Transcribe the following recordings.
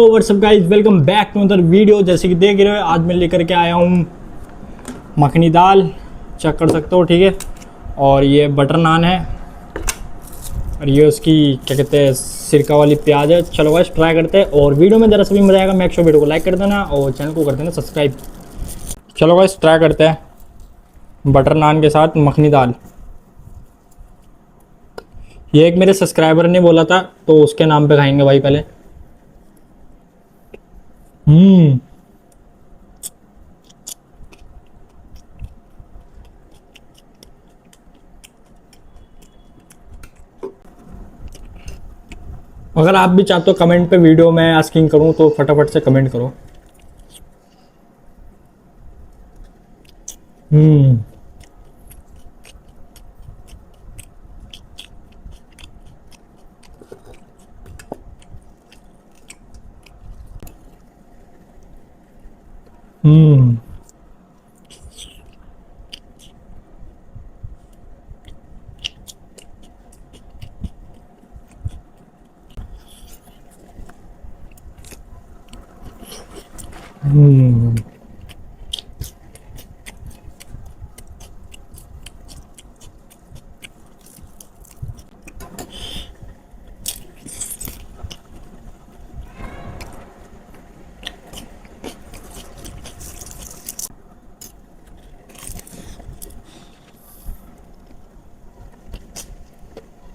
WhatsApp guys, welcome back to other video. जैसे कि देख रहे हो आज मैं लेकर के आया हूँ मखनी दाल, चेक कर सकते हो, ठीक है। और ये बटर नान है और ये उसकी क्या कहते हैं सिरका वाली प्याज है। चलो गाइस ट्राई करते हैं और वीडियो में जरा सा भी मजा आएगा। मेक श्योर वीडियो को लाइक कर देना और चैनल को कर देना सब्सक्राइब। चलो गाइस ट्राई करते हैं बटर नान के साथ मखनी दाल। ये एक मेरे सब्सक्राइबर ने बोला था तो उसके नाम पे खाएंगे भाई पहले। अगर आप भी चाहते हो कमेंट पे वीडियो में आस्किंग करूं तो फटाफट से कमेंट करो। हम्म हम्म हम्म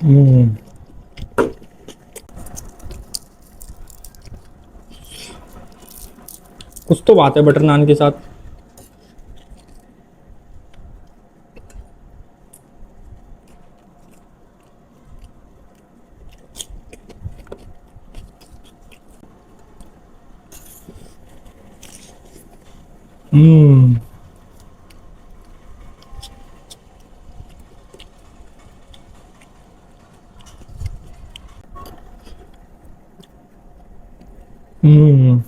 हम्म कुछ तो बात है बटर नान के साथ। हम्म हम्म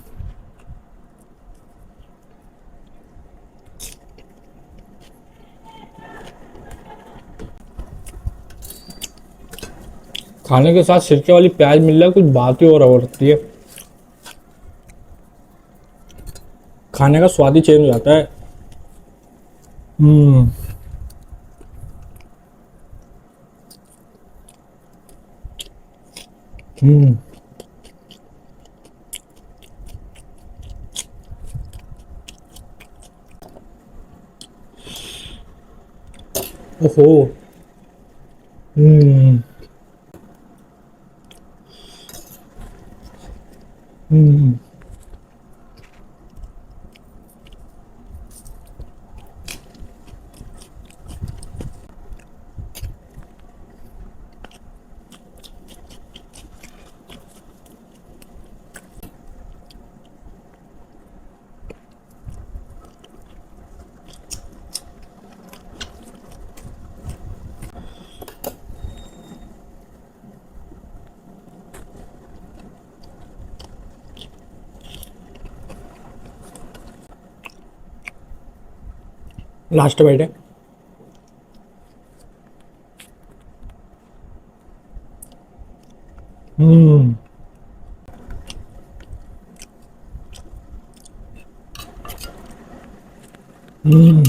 खाने के साथ सिरके वाली प्याज मिल रहा है, कुछ बात ही और होती है। खाने का स्वाद ही चेंज हो जाता है। हम्म हम्म ओहो। हम्म हम्म लास्ट बाइट है। हम्म हम्म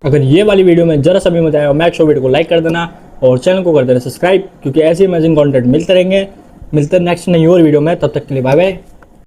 अगर ये वाली वीडियो में जरा सा भी मजा आया मेक श्योर वीडियो को लाइक कर देना और चैनल को कर देना सब्सक्राइब, क्योंकि ऐसे अमेजिंग कंटेंट मिलते रहेंगे। मिलते हैं नेक्स्ट नई और वीडियो में, तब तक के लिए बाय बाय।